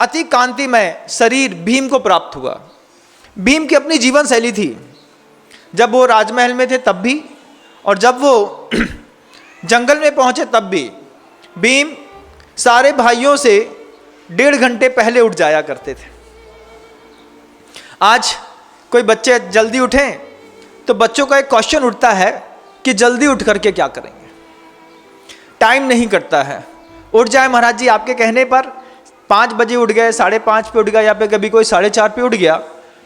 अति कांतिमय शरीर भीम को प्राप्त हुआ। भीम की अपनी जीवन शैली थी, जब वो राजमहल में थे तब भी, और जब वो जंगल में पहुंचे तब भी भीम सारे भाइयों से 1.5 घंटे पहले उठ जाया करते थे। आज कोई बच्चे जल्दी उठें तो बच्चों का एक क्वेश्चन उठता है कि जल्दी उठ करके क्या करेंगे, टाइम नहीं कटता है। उठ जाए महाराज जी आपके कहने पर, 5 बजे उठ गए, 5:30 पे उठ गया, या फिर कभी कोई 4:30 पे उठ गया,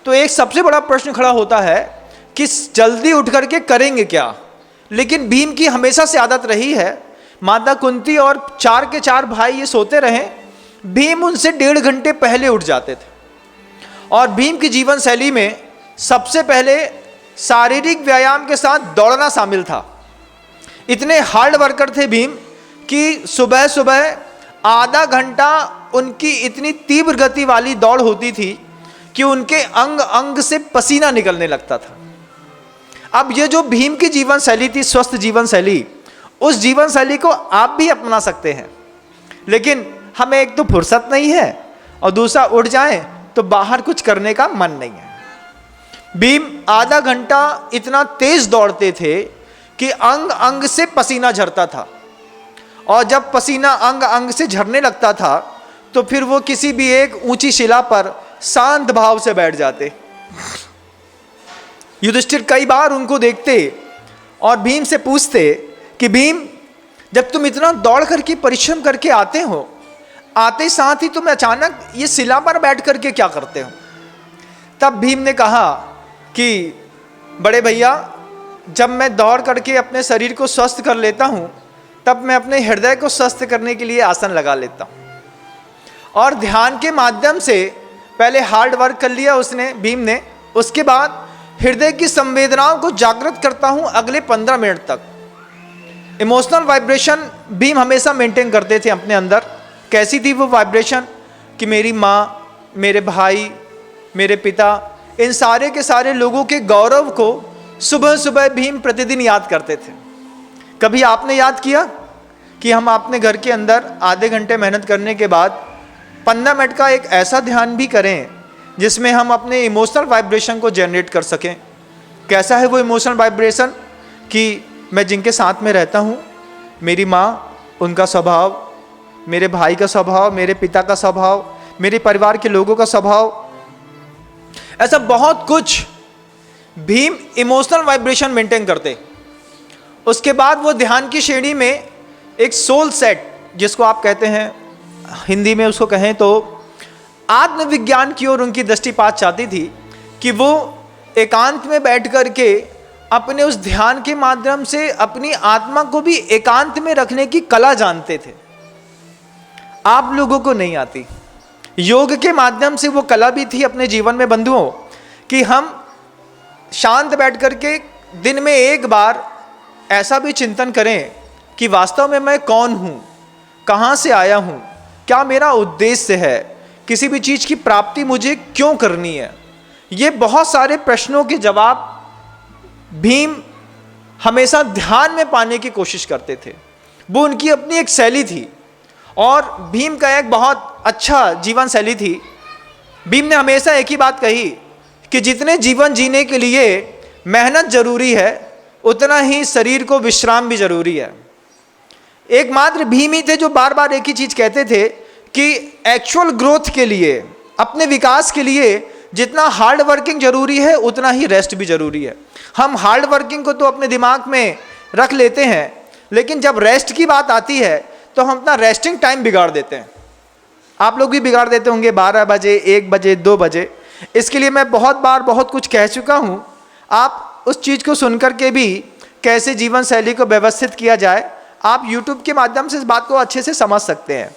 तो एक सबसे बड़ा प्रश्न खड़ा होता है कि जल्दी उठ करके करेंगे क्या। लेकिन भीम की हमेशा से आदत रही है, माता कुंती और 4 के 4 भाई ये सोते रहे, भीम उनसे 1.5 घंटे पहले उठ जाते थे। और भीम की जीवन शैली में सबसे पहले शारीरिक व्यायाम के साथ दौड़ना शामिल था। इतने हार्ड वर्कर थे भीम कि सुबह सुबह आधा घंटा उनकी इतनी तीव्र गति वाली दौड़ होती थी कि उनके अंग अंग से पसीना निकलने लगता था। अब ये जो भीम की जीवन शैली थी, स्वस्थ जीवन शैली, उस जीवन शैली को आप भी अपना सकते हैं। लेकिन हमें एक तो फुर्सत नहीं है और दूसरा उठ जाए तो बाहर कुछ करने का मन नहीं है। भीम आधा घंटा इतना तेज दौड़ते थे कि अंग अंग से पसीना झरता था, और जब पसीना अंग अंग से झरने लगता था तो फिर वो किसी भी एक ऊंची शिला पर शांत भाव से बैठ जाते। युधिष्ठिर कई बार उनको देखते और भीम से पूछते कि भीम, जब तुम इतना दौड़ करके परिश्रम करके आते हो, आते साथ ही तुम अचानक ये शिला पर बैठ करके क्या करते हो। तब भीम ने कहा कि बड़े भैया, जब मैं दौड़ करके अपने शरीर को स्वस्थ कर लेता हूँ, तब मैं अपने हृदय को स्वस्थ करने के लिए आसन लगा लेता हूँ, और ध्यान के माध्यम से पहले हार्ड वर्क कर लिया उसने, भीम ने, उसके बाद हृदय की संवेदनाओं को जागृत करता हूँ अगले 15 मिनट तक। इमोशनल वाइब्रेशन भीम हमेशा मेंटेन करते थे अपने अंदर। कैसी थी वो वाइब्रेशन कि मेरी माँ, मेरे भाई, मेरे पिता, इन सारे के सारे लोगों के गौरव को सुबह सुबह भीम प्रतिदिन याद करते थे। कभी आपने याद किया कि हम अपने घर के अंदर आधे घंटे मेहनत करने के बाद 15 मिनट का एक ऐसा ध्यान भी करें जिसमें हम अपने इमोशनल वाइब्रेशन को जनरेट कर सकें। कैसा है वो इमोशनल वाइब्रेशन कि मैं जिनके साथ में रहता हूँ, मेरी माँ, उनका स्वभाव, मेरे भाई का स्वभाव, मेरे पिता का स्वभाव, मेरे परिवार के लोगों का स्वभाव, ऐसा बहुत कुछ भीम इमोशनल वाइब्रेशन मेंटेन करते। उसके बाद वो ध्यान की श्रेणी में एक सोल सेट, जिसको आप कहते हैं, हिंदी में उसको कहें तो आत्मविज्ञान की ओर उनकी दृष्टिपात चाहती थी कि वो एकांत में बैठ करके अपने उस ध्यान के माध्यम से अपनी आत्मा को भी एकांत में रखने की कला जानते थे। आप लोगों को नहीं आती। योग के माध्यम से वो कला भी थी अपने जीवन में बंधुओं, कि हम शांत बैठ करके दिन में एक बार ऐसा भी चिंतन करें कि वास्तव में मैं कौन हूँ, कहाँ से आया हूँ, क्या मेरा उद्देश्य है, किसी भी चीज़ की प्राप्ति मुझे क्यों करनी है। ये बहुत सारे प्रश्नों के जवाब भीम हमेशा ध्यान में पाने की कोशिश करते थे। वो उनकी अपनी एक शैली थी, और भीम का एक बहुत अच्छा जीवन शैली थी। भीम ने हमेशा एक ही बात कही कि जितने जीवन जीने के लिए मेहनत जरूरी है, उतना ही शरीर को विश्राम भी जरूरी है। एकमात्र भीम ही थे जो बार बार एक ही चीज कहते थे कि एक्चुअल ग्रोथ के लिए, अपने विकास के लिए जितना हार्ड वर्किंग जरूरी है, उतना ही रेस्ट भी जरूरी है। हम हार्ड वर्किंग को तो अपने दिमाग में रख लेते हैं, लेकिन जब रेस्ट की बात आती है तो हम अपना रेस्टिंग टाइम बिगाड़ देते हैं। आप लोग भी बिगाड़ देते होंगे, 12 बजे, 1 बजे, 2 बजे। इसके लिए मैं बहुत बार बहुत कुछ कह चुका हूँ। आप उस चीज़ को सुनकर के भी कैसे जीवन शैली को व्यवस्थित किया जाए, आप YouTube के माध्यम से इस बात को अच्छे से समझ सकते हैं।